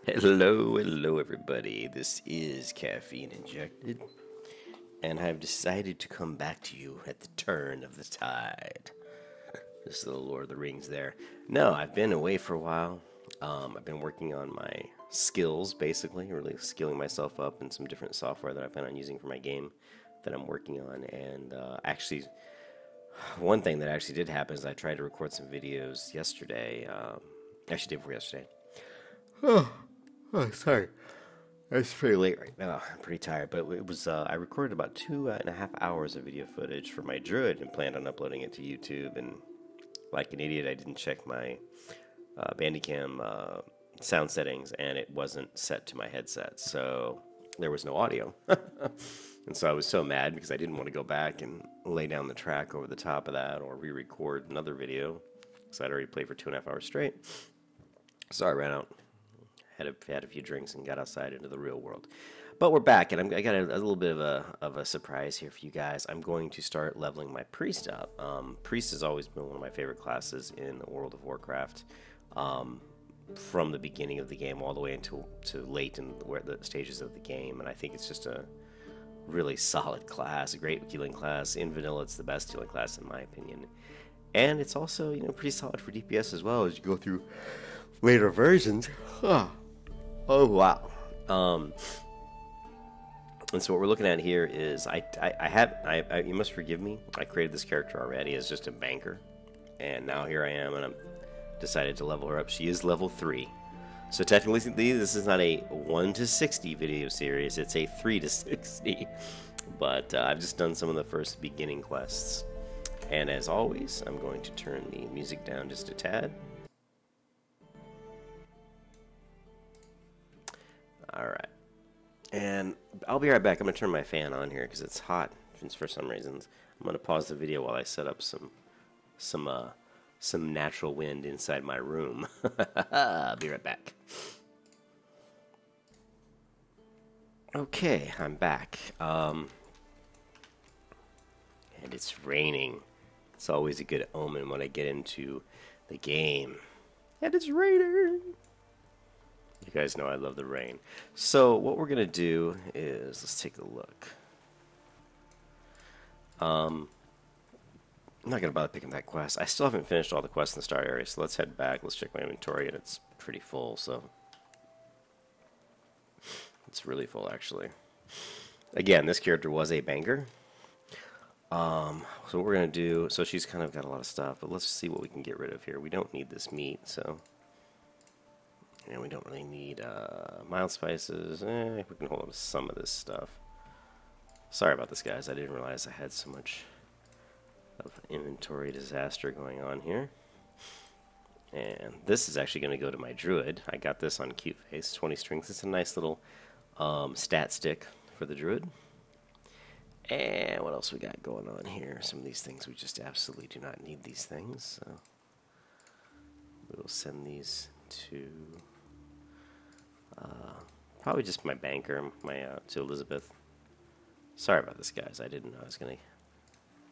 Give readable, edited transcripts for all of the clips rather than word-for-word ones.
Hello, everybody. This is Caffeine Injected, and I've decided to come back to you at the turn of the tide. This little Lord of the Rings there. No, I've been away for a while. I've been working on my skills, basically, really skilling myself up in some different software that I plan on using for my game that I'm working on. And actually, one thing that actually did happen is I tried to record some videos yesterday. Actually, day before yesterday. Oh, sorry. It's pretty late right now. I'm pretty tired, but it was I recorded about 2.5 hours of video footage for my Druid and planned on uploading it to YouTube. And like an idiot, I didn't check my Bandicam sound settings, and it wasn't set to my headset, so there was no audio. And so I was so mad because I didn't want to go back and lay down the track over the top of that or re-record another video because I'd already played for 2.5 hours straight. So I ran out. Had a few drinks and got outside into the real world. But we're back, and I got a little bit of a surprise here for you guys. I'm going to start leveling my priest up. Priest has always been one of my favorite classes in World of Warcraft, from the beginning of the game all the way into late in the stages of the game. And I think it's just a really solid class, a great healing class. In vanilla, it's the best healing class in my opinion, and it's also pretty solid for DPS as well as you go through later versions. Oh wow! And so what we're looking at here is you must forgive me. I created this character already as just a banker, and now here I am, and I'm decided to level her up. She is level 3, so technically this is not a 1 to 60 video series. It's a 3 to 60. But I've just done some of the first beginning quests, and as always, I'm going to turn the music down just a tad. Alright, and I'll be right back. I'm going to turn my fan on here because it's hot for some reasons. I'm going to pause the video while I set up some natural wind inside my room. I'll be right back. Okay, I'm back. And it's raining. It's always a good omen when I get into the game. And it's raining! You guys know I love the rain. So what we're going to do is, let's take a look. I'm not going to bother picking that quest. I still haven't finished all the quests in the start area, so let's head back. Let's check my inventory, and it's pretty full, so it's really full, actually. Again, this character was a banker. So what we're going to do, so she's kind of got a lot of stuff, but let's see what we can get rid of here. We don't need this meat, so... And we don't really need mild spices. We can hold on to some of this stuff. Sorry about this, guys. I didn't realize I had so much of inventory disaster going on here. And this is actually going to go to my druid. I got this on Cute Face, 20 strength. It's a nice little stat stick for the druid. And what else we got going on here? Some of these things, we just absolutely do not need these things. So we'll send these to... probably just my banker, to Elizabeth. Sorry about this, guys. I didn't know I was going to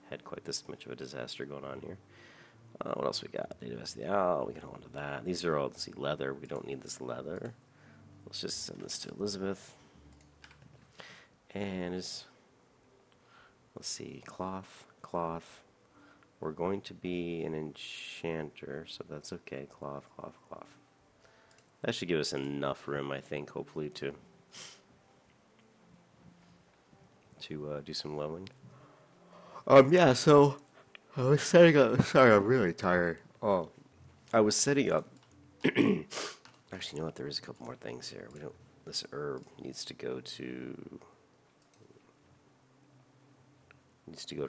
had quite this much of a disaster going on here. What else we got? Oh, we can hold on to that. These are all, let's see, leather. We don't need this leather. Let's just send this to Elizabeth. And let's see, cloth. We're going to be an enchanter, so that's okay. Cloth. That should give us enough room, I think, hopefully, to do some leveling. Yeah, so I was setting up. Sorry, I'm really tired. Oh, I was setting up. Actually, you know what? There is a couple more things here. This herb needs to go to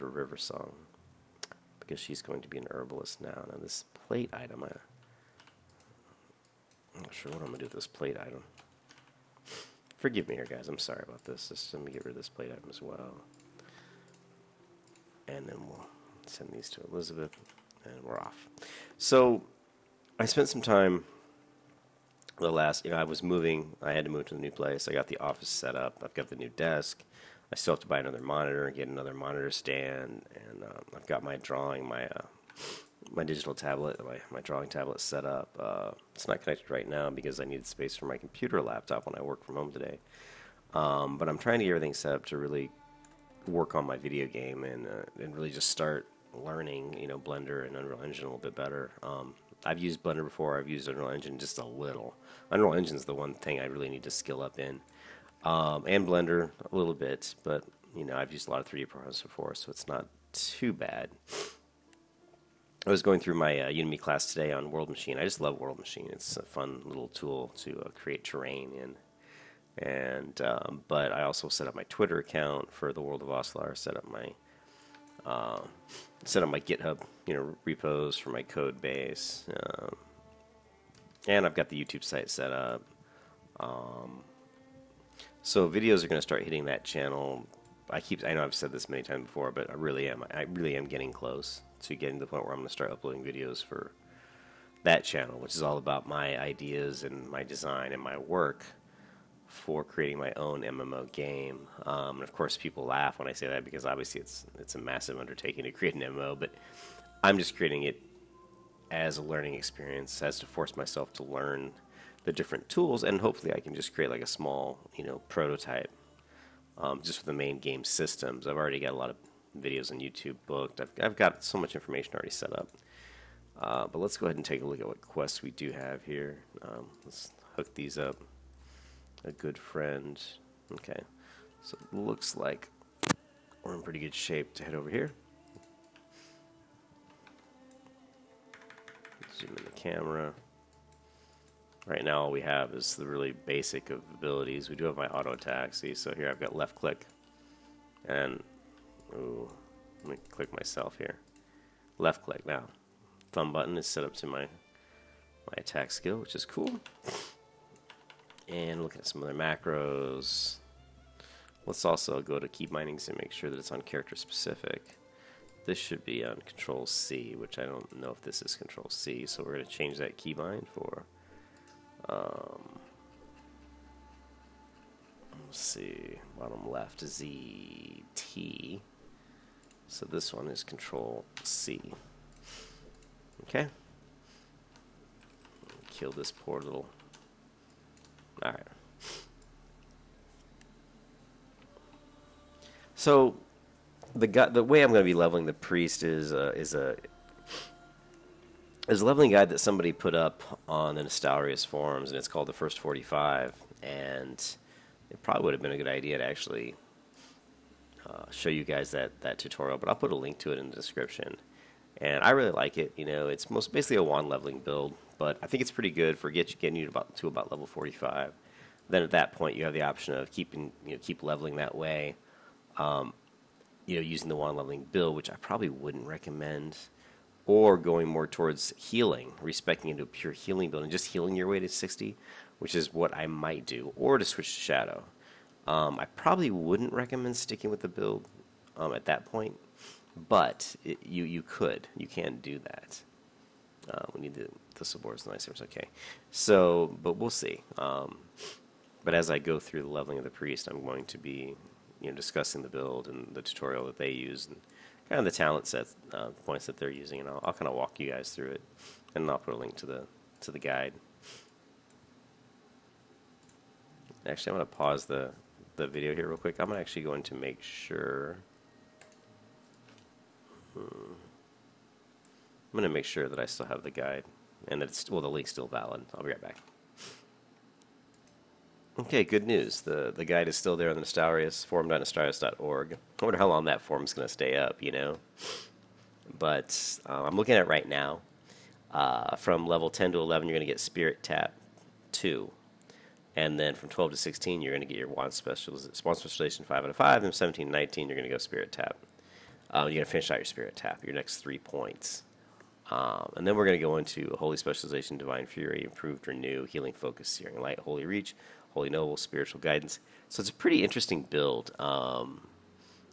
River Song because she's going to be an herbalist now. Now, this plate item, I'm not sure what I'm going to do with this plate item. Forgive me here, guys. I'm sorry about this. Just let me get rid of this plate item as well. And then we'll send these to Elizabeth, and we're off. So, I spent some time I was moving. I had to move to the new place. I got the office set up. I've got the new desk. I still have to buy another monitor and get another monitor stand. And I've got my my digital tablet, my drawing tablet set up. It's not connected right now because I needed space for my computer laptop when I work from home today. But I'm trying to get everything set up to really work on my video game and really just start learning, Blender and Unreal Engine a little bit better. I've used Blender before. I've used Unreal Engine just a little. Unreal Engine is the one thing I really need to skill up in, and Blender a little bit. But I've used a lot of 3D programs before, so it's not too bad. I was going through my Udemy class today on World Machine. I just love World Machine. It's a fun little tool to create terrain in. And but I also set up my Twitter account for the World of Oslar. Set up my GitHub, repos for my code base, and I've got the YouTube site set up. So videos are going to start hitting that channel. I know I've said this many times before, but I really am getting close to getting to the point where I'm going to start uploading videos for that channel, which is all about my ideas and my design and my work for creating my own MMO game. And of course, people laugh when I say that because obviously it's a massive undertaking to create an MMO, but I'm just creating it as a learning experience, as to force myself to learn the different tools, and hopefully I can just create like a small, prototype just for the main game systems. I've already got a lot of videos on YouTube booked. I've got so much information already set up. But let's go ahead and take a look at what quests we do have here. Let's hook these up. A good friend. Okay, so it looks like we're in pretty good shape to head over here. Zoom in the camera. Right now all we have is the really basic of abilities. We do have my auto attack. See, so here I've got left click, and let me click myself here. Left click now. Thumb button is set up to my attack skill, which is cool. And looking at some other macros. Let's also go to key bindings and make sure that it's on character specific. This should be on Control C, which I don't know if this is Control C, so we're going to change that keybind for let's see, bottom left ZT. So this one is Control C. Okay. Kill this poor little. All right. So the way I'm going to be leveling the priest is a leveling guide that somebody put up on the Nostalrius forums, and it's called the First 45. And it probably would have been a good idea to actually show you guys that tutorial, but I'll put a link to it in the description. And I really like it. It's basically a wand leveling build, but I think it's pretty good for getting you to about level 45. Then at that point, you have the option of keep leveling that way. Using the wand leveling build, which I probably wouldn't recommend, or going more towards healing, respecting into a pure healing build and just healing your way to 60, which is what I might do, or to switch to Shadow. I probably wouldn't recommend sticking with the build at that point, but you can do that. We need the supports nice. It's okay. So, but we'll see. But as I go through the leveling of the priest, I'm going to be discussing the build and the tutorial that they use and kind of the talent sets points that they're using, and I'll kind of walk you guys through it, and I'll put a link to the guide. Actually, I'm going to pause the video here real quick. I'm actually going to make sure. I'm going to make sure that I still have the guide and that the link's still valid. I'll be right back. Okay, good news. The guide is still there on the Nostalrius, forum.nostalrius.org. I wonder how long that forum's going to stay up, But I'm looking at it right now. From level 10 to 11, you're going to get Spirit Tap 2. And then from 12 to 16, you're going to get your Wand Specialization 5 out of 5. And 17 to 19, you're going to go Spirit Tap. You're going to finish out your Spirit Tap, your next 3 points. And then we're going to go into Holy Specialization, Divine Fury, Improved Renew, Healing Focus, Searing Light, Holy Reach, Holy Noble, Spiritual Guidance. So it's a pretty interesting build.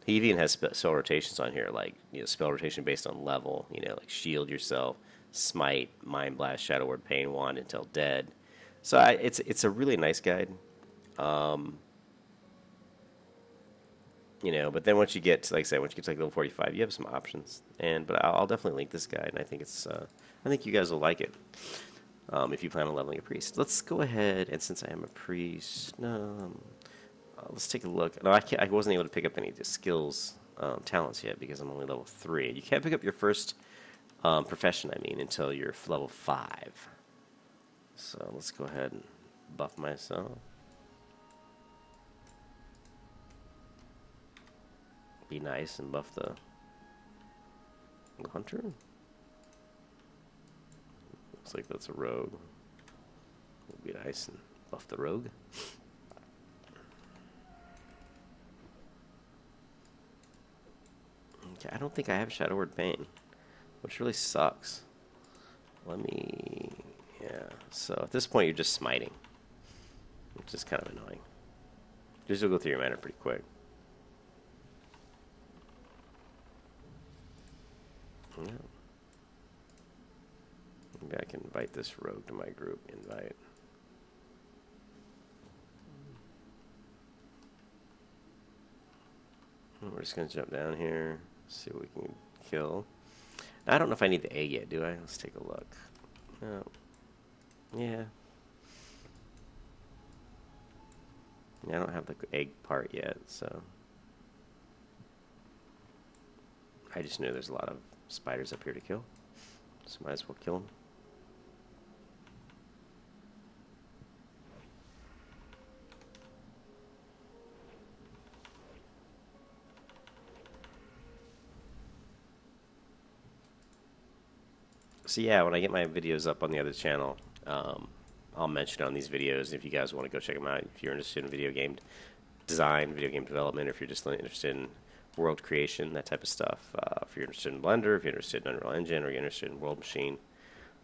He even has spell rotations on here, like spell rotation based on level. Like Shield Yourself, Smite, Mind Blast, Shadow Word, Pain Wand until dead. So it's a really nice guide. You know, but then once you get to, like I said, once you get to like level 45, you have some options. But I'll definitely link this guide, and I think I think you guys will like it. If you plan on leveling a priest. Let's go ahead, and since I am a priest, no, let's take a look. No, I wasn't able to pick up any skills, talents yet because I'm only level 3. You can't pick up your first profession, I mean, until you're level 5. So let's go ahead and buff myself. Be nice and buff the hunter. Looks like that's a rogue. Be nice and buff the rogue. Okay, I don't think I have Shadow Word Bane, which really sucks. Yeah. So at this point, you're just smiting, which is kind of annoying. Just will go through your mana pretty quick. Yeah. Maybe I can invite this rogue to my group. Invite. We're just going to jump down here, see what we can kill. I don't know if I need the egg yet, do I? Let's take a look. Oh. Yeah. Yeah, I don't have the egg part yet, so. I just knew there's a lot of spiders up here to kill, so might as well kill them. So yeah, when I get my videos up on the other channel, I'll mention it on these videos. If you guys want to go check them out, if you're interested in video game design, video game development, or if you're just interested in world creation, that type of stuff. If you're interested in Blender, if you're interested in Unreal Engine, or you're interested in World Machine,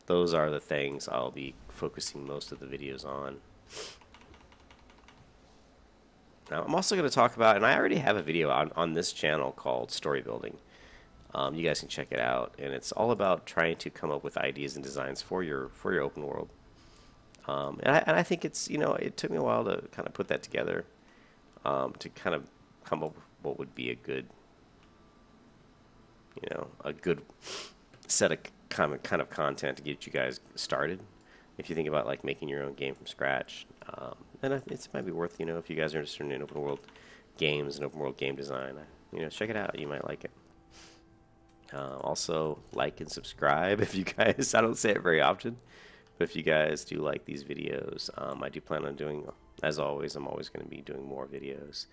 those are the things I'll be focusing most of the videos on. Now, I'm also going to talk about, and I already have a video on this channel called Story Building. You guys can check it out, and it's all about trying to come up with ideas and designs for your open world. And I think it's, you know, it took me a while to kind of put that together, to kind of come up with what would be a good, you know, a good set of kind of content to get you guys started. If you think about like making your own game from scratch, then it might be worth, you know, if you guys are interested in open world games and open world game design, you know, check it out. You might like it. Also, like and subscribe if you guys, I don't say it very often, but if you guys do like these videos, I do plan on doing, as always, I'm always going to be doing more videos,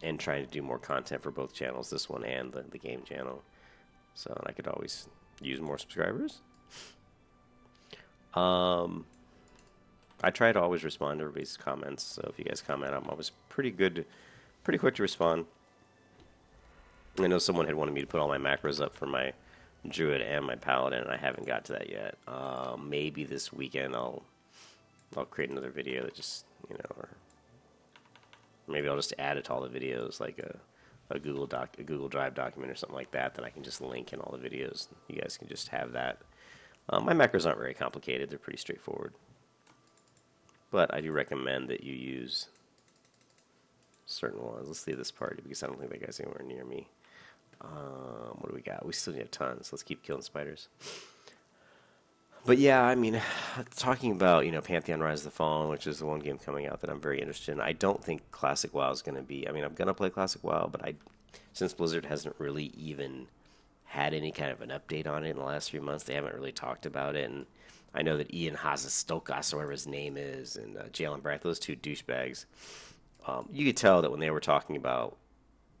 and trying to do more content for both channels, this one and the game channel. So I could always use more subscribers. I try to always respond to everybody's comments, so if you guys comment, I'm always pretty quick to respond. I know someone had wanted me to put all my macros up for my druid and my paladin, and I haven't got to that yet. Maybe this weekend I'll create another video that just, you know, or maybe I'll just add it to all the videos, like a Google Drive document or something like that I can just link in all the videos. You guys can just have that. My macros aren't very complicated; they're pretty straightforward. But I do recommend that you use certain ones. Let's leave this party because I don't think that guy's anywhere near me. What do we got? We still need a ton, so let's keep killing spiders. But yeah, I mean, talking about, you know, Pantheon Rise of the Fallen, which is the one game coming out that I'm very interested in. I don't think Classic WoW is going to be, I mean, I'm going to play Classic WoW, but since Blizzard hasn't really even had any kind of an update on it in the last 3 months, they haven't really talked about it. And I know that Ian Hazastokas, or whatever his name is, and Jalen Brack, those two douchebags, you could tell that when they were talking about,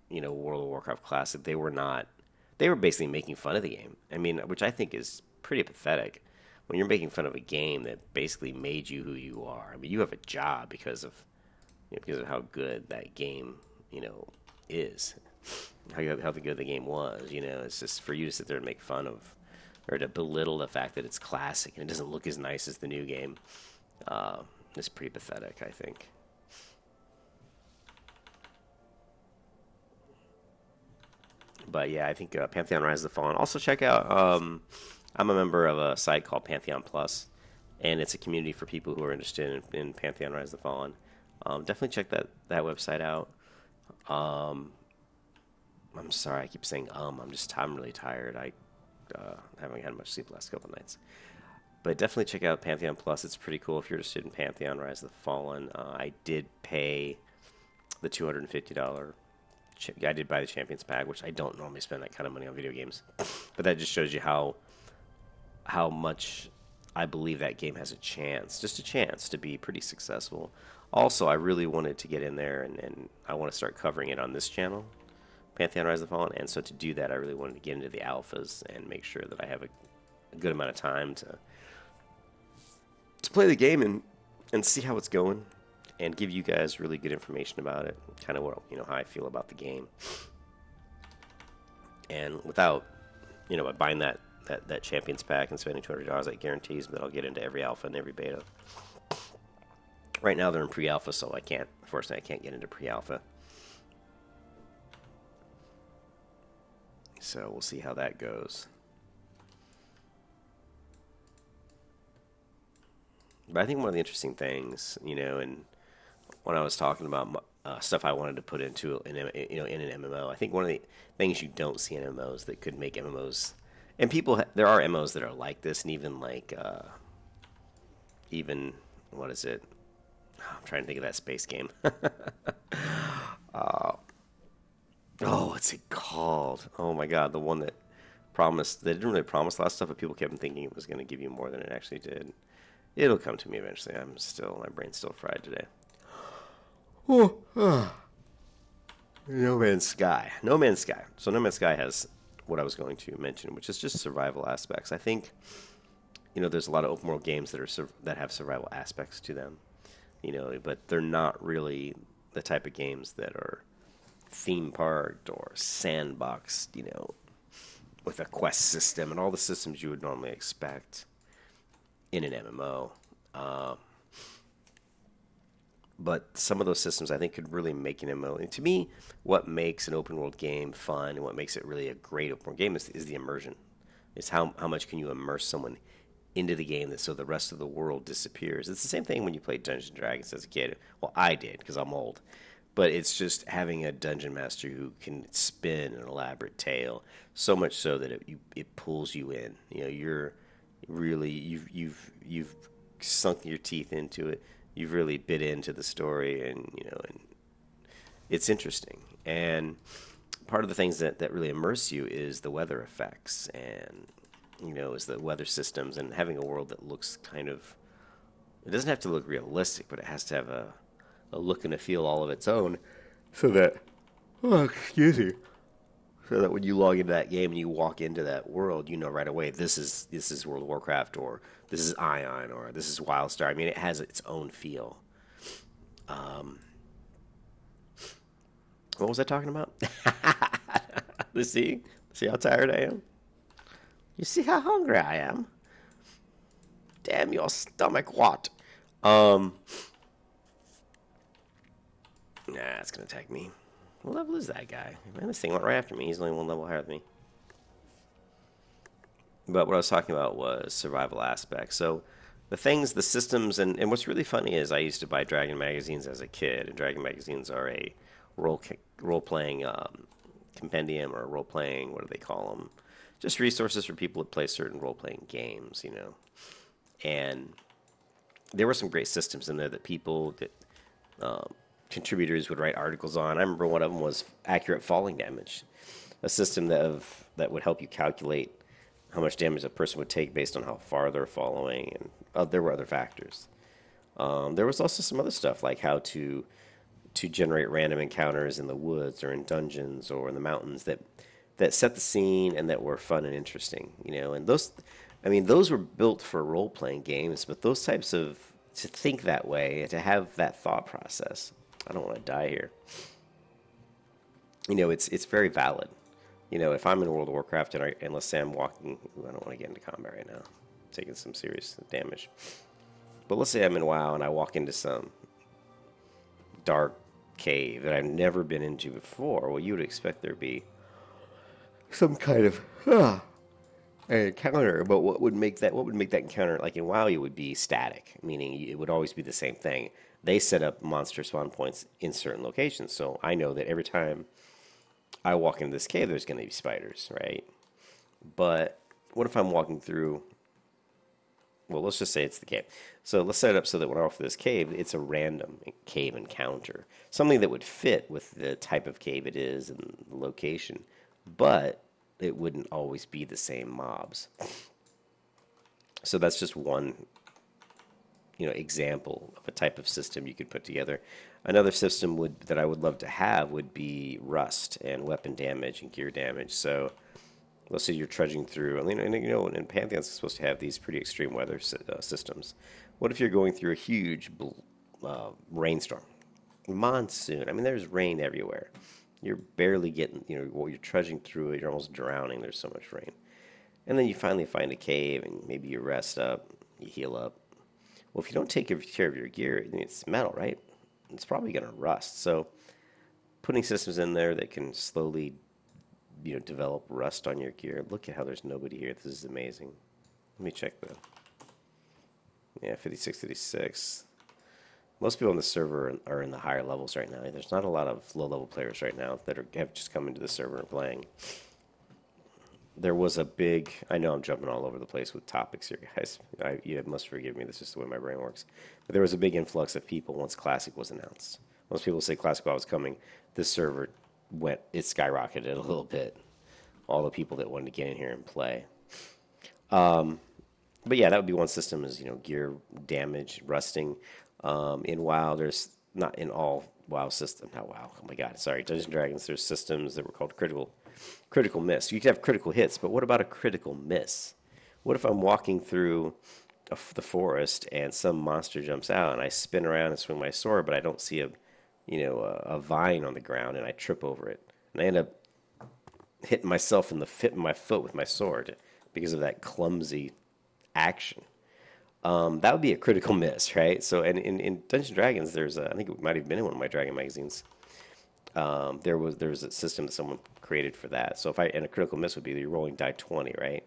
you know, World of Warcraft Classic, they were basically making fun of the game. I mean, which I think is pretty pathetic. When you're making fun of a game that basically made you who you are. I mean, you have a job because of how good that game, you know, is. How good the game was, you know. It's just for you to sit there and make fun of, or to belittle the fact that it's classic and it doesn't look as nice as the new game, is pretty pathetic, I think. But yeah, I think Pantheon Rise of the Fallen. Also check out, I'm a member of a site called Pantheon Plus, and it's a community for people who are interested in Pantheon Rise of the Fallen. Definitely check that website out. I'm sorry, I keep saying I'm really tired. I haven't had much sleep the last couple of nights. But definitely check out Pantheon Plus. It's pretty cool if you're interested in Pantheon Rise of the Fallen. I did pay the $250. I did buy the Champions Pack, which I don't normally spend that kind of money on video games. But that just shows you how much I believe that game has a chance, just a chance to be pretty successful. Also, I really wanted to get in there, and I want to start covering it on this channel, Pantheon Rise of the Fallen. And so to do that, I really wanted to get into the alphas and make sure that I have a good amount of time to play the game and see how it's going, and give you guys really good information about it, kind of what, how I feel about the game. And without, by buying that Champions Pack and spending $200, that guarantees that I'll get into every alpha and every beta. Right now they're in pre-alpha, so unfortunately I can't get into pre-alpha. So we'll see how that goes. But I think one of the interesting things, and when I was talking about stuff I wanted to put into in an MMO, I think one of the things you don't see in MMOs that could make MMOs, and there are MMOs that are like this, and even what is it? I'm trying to think of that space game. What's it called? Oh my God, the one that promised, they didn't really promise a lot of stuff, but people kept thinking it was going to give you more than it actually did. It'll come to me eventually. My brain's still fried today. No Man's Sky. No Man's Sky. So No Man's Sky has what I was going to mention, which is just survival aspects. I think, there's a lot of open world games that have survival aspects to them, but they're not really the type of games that are theme parked or sandboxed, with a quest system and all the systems you would normally expect in an MMO. But some of those systems I think could really make an MMO. And to me, what makes an open world game fun and what makes it really a great open world game is the immersion. It's how much can you immerse someone into the game so the rest of the world disappears. It's the same thing when you played Dungeons & Dragons as a kid. Well, I did because I'm old. But it's just having a dungeon master who can spin an elaborate tale, so much so that it pulls you in. You're really you've sunk your teeth into it. You've really bit into the story, and it's interesting. And part of the things that really immerse you is the weather effects, and is the weather systems, and having a world that looks it doesn't have to look realistic, but it has to have a look and a feel all of its own, so that so that when you log into that game and you walk into that world, right away this is World of Warcraft, or this is Ion, or this is WildStar. I mean, it has its own feel. What was I talking about? See how tired I am? You see how hungry I am? Damn your stomach, what? Nah, it's gonna attack me. What level is that guy? Man, this thing went right after me. He's only one level higher than me. But what I was talking about was survival aspects. So the systems, and what's really funny is I used to buy Dragon magazines as a kid, and Dragon magazines are a role-playing compendium, or role-playing, what do they call them? Just resources for people to play certain role-playing games, And there were some great systems in there that contributors would write articles on. I remember one of them was accurate falling damage, a system that would help you calculate how much damage a person would take based on how far they're following, and there were other factors. There was also some other stuff, like how to generate random encounters in the woods or in dungeons or in the mountains that set the scene and that were fun and interesting, And those were built for role-playing games, but those types of, to think that way, to have that thought process, I don't want to die here. It's very valid. If I'm in World of Warcraft and let's say I'm walking, I don't want to get into combat right now, taking some serious damage. But let's say I'm in WoW and I walk into some dark cave that I've never been into before. Well, you would expect there to be some kind of an encounter, but what would make that encounter like in WoW it would be static, meaning it would always be the same thing. They set up monster spawn points in certain locations, so I know that every time I walk into this cave, there's going to be spiders, right? But what if I'm walking through? Well, let's just say it's the cave. So let's set it up so that when I walk through this cave, it's a random cave encounter, something that would fit with the type of cave it is and the location, but it wouldn't always be the same mobs. So that's just one, example of a type of system you could put together. Another system that I would love to have would be rust and weapon damage and gear damage. So let's say you're trudging through. I mean, in Pantheon's supposed to have these pretty extreme weather systems. What if you're going through a huge rainstorm, monsoon? I mean, there's rain everywhere. You're barely getting, you're trudging through it. You're almost drowning. There's so much rain. And then you finally find a cave, and maybe you rest up, you heal up. Well, if you don't take care of your gear, it's metal, right? It's probably going to rust. So putting systems in there that can slowly, develop rust on your gear. Look at how there's nobody here. This is amazing. Let me check the... Yeah, 56, 56. Most people on the server are in the higher levels right now. There's not a lot of low-level players right now that have just come into the server and playing. There was a big... I know I'm jumping all over the place with topics here, guys. You must forgive me. This is the way my brain works. But there was a big influx of people once Classic was announced. Most people say Classic WoW was coming. This server it skyrocketed a little bit. All the people that wanted to get in here and play. But yeah, that would be one system is, gear damage, rusting. In WoW, there's not in all WoW systems. Not WoW. Oh my God, sorry. Dungeons and Dragons, there's systems that were called critical miss. You could have critical hits, but what about a critical miss? What if I'm walking through the forest and some monster jumps out and I spin around and swing my sword, but I don't see a vine on the ground and I trip over it and I end up hitting myself in my foot with my sword because of that clumsy action. That would be a critical miss, right? So, and in Dungeons and Dragons, there's I think it might have been in one of my Dragon magazines. There was a system that someone created for that. So and a critical miss would be you're rolling die 20, right?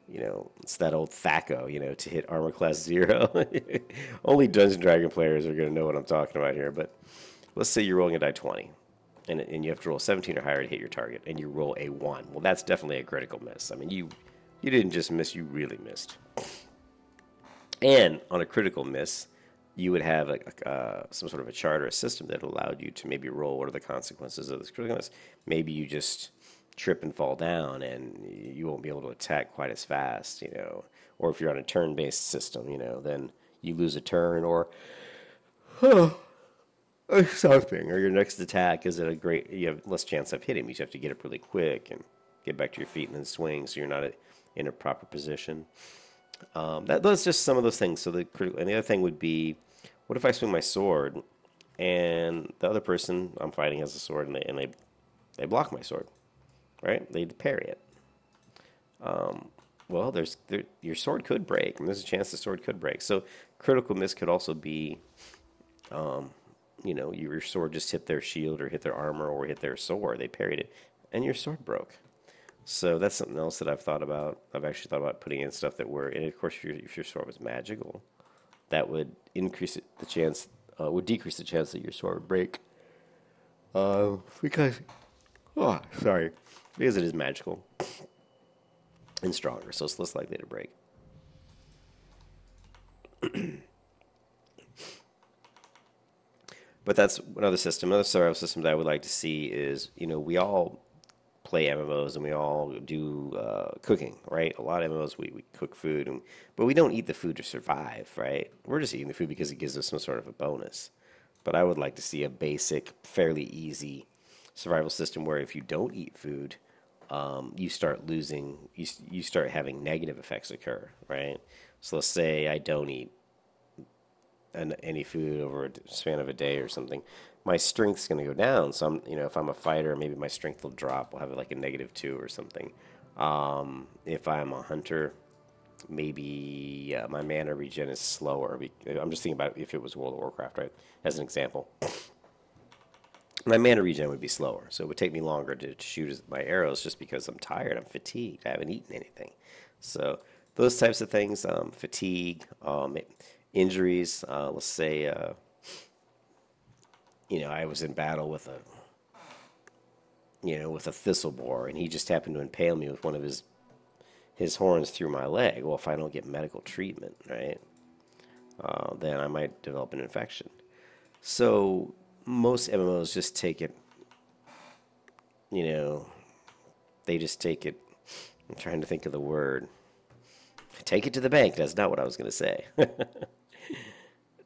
It's that old THAC0, to hit armor class 0. Only Dungeons and Dragon players are going to know what I'm talking about here. But let's say you're rolling a die 20, and you have to roll 17 or higher to hit your target, and you roll a 1. Well, that's definitely a critical miss. I mean, you didn't just miss, you really missed. And on a critical miss, you would have some sort of a chart or a system that allowed you to maybe roll what are the consequences of this critical miss. Maybe you just trip and fall down and you won't be able to attack quite as fast, Or if you're on a turn-based system, then you lose a turn or something. Or your next attack is you have less chance of hitting. You just have to get up really quick and get back to your feet and then swing so you're not in a proper position. That's just some of those things. So and the other thing would be, what if I swing my sword and the other person I'm fighting has a sword and they block my sword, right? They parry it. Well, your sword could break, and there's a chance the sword could break. So critical miss could also be, your sword just hit their shield or hit their armor or hit their sword. They parried it, and your sword broke. So that's something else that I've thought about. I've actually thought about putting in stuff that and of course, if your sword was magical, that would decrease the chance that your sword would break. Because it is magical and stronger, so it's less likely to break. But that's another system. Another survival system that I would like to see is, we all play MMOs and we all do cooking, right? A lot of MMOs we cook food, but we don't eat the food to survive, right? We're just eating the food because it gives us some sort of a bonus. But I would like to see a basic, fairly easy survival system where if you don't eat food, you start losing, you start having negative effects occur, right? So let's say I don't eat any food over a span of a day or something. My strength's going to go down. So if I'm a fighter, maybe my strength will drop. I'll have like a -2 or something. If I'm a hunter, maybe my mana regen is slower. I'm just thinking about if it was World of Warcraft, right? As an example. My mana regen would be slower, so it would take me longer to shoot my arrows just because I'm tired, I'm fatigued, I haven't eaten anything. So those types of things, fatigue, injuries. Let's say, I was in battle with a thistle boar, and he just happened to impale me with one of his horns through my leg. Well, if I don't get medical treatment, right, then I might develop an infection. So most MMOs just take it, you know, they just take it. I'm trying to think of the word. Take it to the bank. That's not what I was going to say.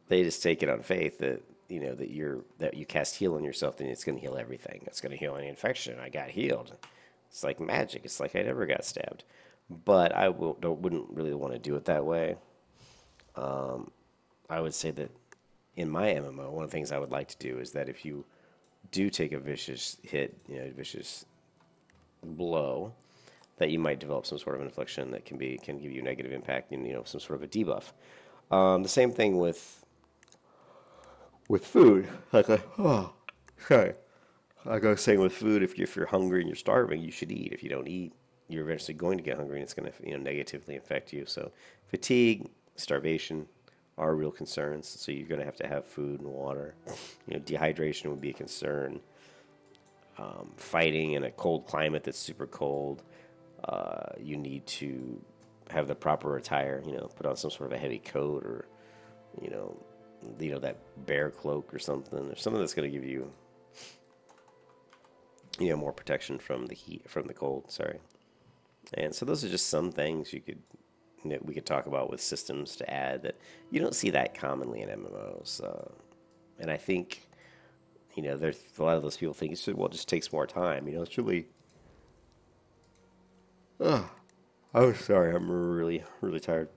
They just take it on faith that that you cast heal on yourself, then it's going to heal everything. It's going to heal any infection. I got healed. It's like magic. It's like I never got stabbed. But I wouldn't really want to do it that way. I would say that in my MMO, one of the things I would like to do is that if you do take a vicious hit, vicious blow, that you might develop some sort of infliction that can give you negative impact and some sort of a debuff. The same thing with food. Sorry. Like I was saying with food, if you're hungry and you're starving, you should eat. If you don't eat, you're eventually going to get hungry, and it's going to negatively affect you. So fatigue, starvation are real concerns. So you're going to have food and water. Dehydration would be a concern. Fighting in a cold climate that's super cold, you need to have the proper attire. Put on some sort of a heavy coat, or that bear cloak or something that's going to give you more protection from the heat, from the cold. Sorry. And so those are just some things we could talk about with systems to add that you don't see that commonly in MMOs. And I think there's a lot of those people think it just takes more time. It's really. I'm sorry, I'm really, really tired.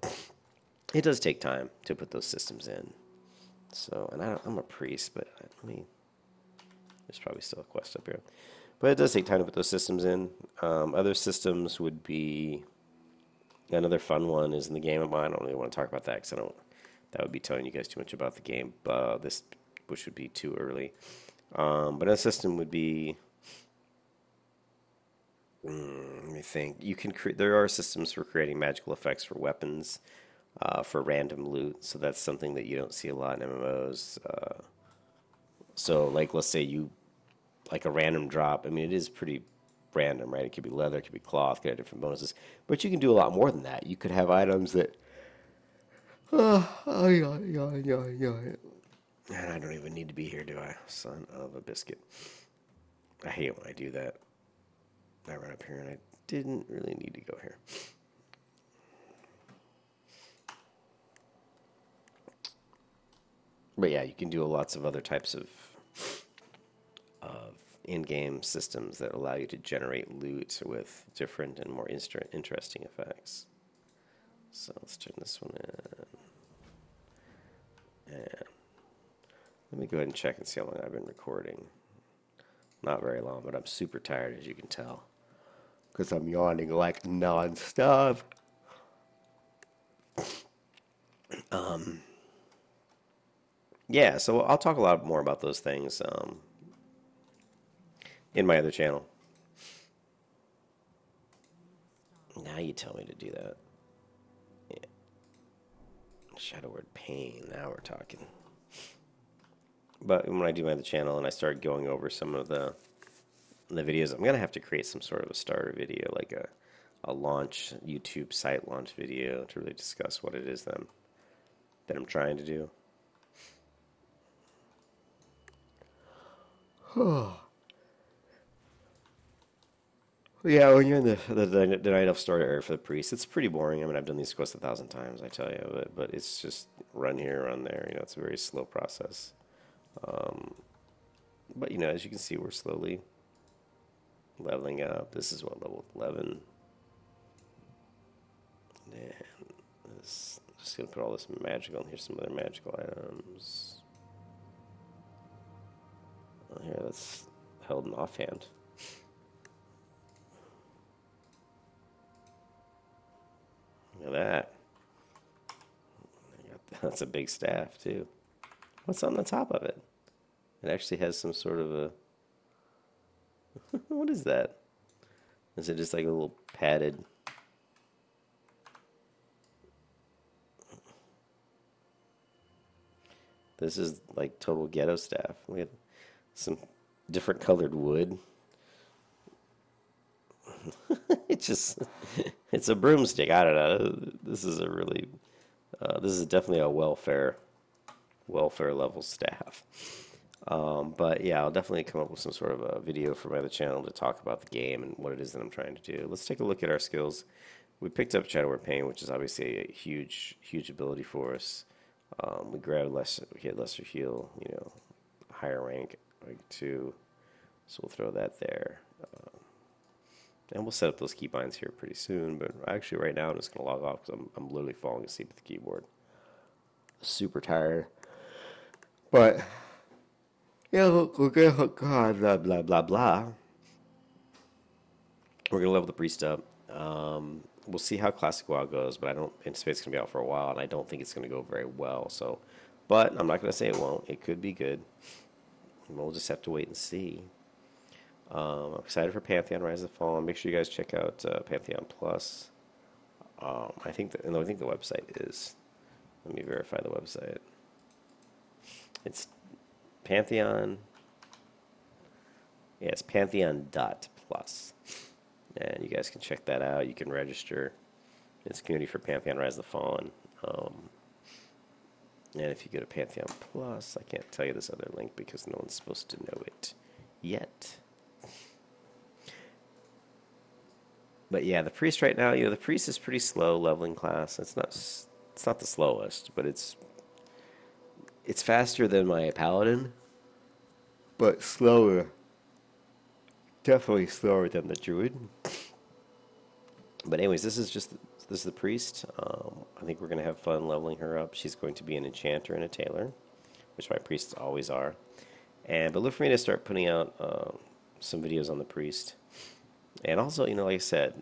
It does take time to put those systems in. So, and I'm a priest, but there's probably still a quest up here. But it does take time to put those systems in. Other systems would be, another fun one is in the game of mine. I don't really want to talk about that because that would be telling you guys too much about the game. Which would be too early. But a system would be, let me think. There are systems for creating magical effects for weapons, for random loot. So that's something that you don't see a lot in MMOs. So like, let's say like a random drop. It is pretty random, right? It could be leather, it could be cloth, could have different bonuses. But you can do a lot more than that. You could have items that. And I don't even need to be here, do I? Son of a biscuit. I hate when I do that. I run up here and I didn't really need to go here. But yeah, you can do lots of other types of in-game systems that allow you to generate loot with different and more interesting effects. So let's turn this one in. And let me go ahead and check and see how long I've been recording. Not very long, but I'm super tired, as you can tell, because I'm yawning like non-stop. Yeah, so I'll talk a lot more about those things in my other channel. Now you tell me to do that. Yeah. Shadow word pain. Now we're talking. But when I do my other channel and I start going over some of the videos, I'm going to have to create some sort of a starter video, like a launch, YouTube site launch video to really discuss what it is that I'm trying to do. Yeah, when you're in the night elf story area for the priest, it's pretty boring. I've done these quests 1,000 times, I tell you, but it's just run here, run there. It's a very slow process. But as you can see, we're slowly leveling up. This is what, level 11. And just gonna put all this magical. Here's some other magical items. Oh, here, that's held in offhand. Look at that. That's a big staff, too. What's on the top of it? It actually has some sort of a... What is that? Is it just like a little padded... This is like total ghetto staff. We had some different colored wood. It's just, it's a broomstick. I don't know. This is a really, this is definitely a welfare level staff. But yeah, I'll definitely come up with some sort of a video for my other channel to talk about the game and what it is that I'm trying to do. Let's take a look at our skills. We picked up Shadow Word Pain, which is obviously a huge ability for us. We grabbed less, we had lesser heal, you know, higher rank, rank 2. So we'll throw that there. And we'll set up those keybinds here pretty soon. But actually, right now, I'm just going to log off because I'm literally falling asleep at the keyboard. Super tired. But, yeah, look, God, blah, blah, blah, blah. We're going to level the priest up. We'll see how Classic WoW goes, but I don't anticipate it's going to be out for a while, and I don't think it's going to go very well. So, but I'm not going to say it won't. It could be good. We'll just have to wait and see. I'm excited for Pantheon Rise of the Fallen. Make sure you guys check out Pantheon Plus. I think the website is. Let me verify the website. It's Pantheon. Yeah, it's Pantheon.plus. And you guys can check that out. You can register. It's community for Pantheon Rise of the Fallen. And if you go to Pantheon Plus, I can't tell you this other link because no one's supposed to know it yet. But yeah, the priest right now, you know, the priest is pretty slow leveling class. It's not the slowest, but it's faster than my paladin, but slower. Definitely slower than the druid. But anyways, this is the priest. I think we're gonna have fun leveling her up. She's going to be an enchanter and a tailor, which my priests always are. But look for me to start putting out some videos on the priest. And also, you know, like I said,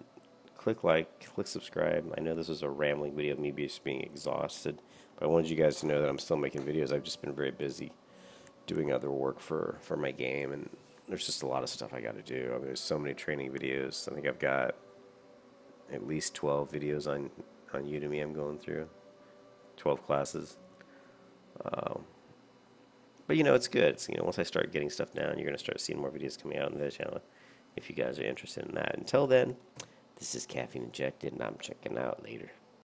click like, click subscribe. I know this was a rambling video of me just being exhausted, but I wanted you guys to know that I'm still making videos. I've just been very busy doing other work for my game, and there's just a lot of stuff I got to do. I mean, there's so many training videos. I think I've got at least 12 videos on Udemy I'm going through, 12 classes. But you know, it's good. It's, you know, once I start getting stuff down, you're going to start seeing more videos coming out on the channel if you guys are interested in that. Until then, this is Caffeine Injected, and I'm checking out later.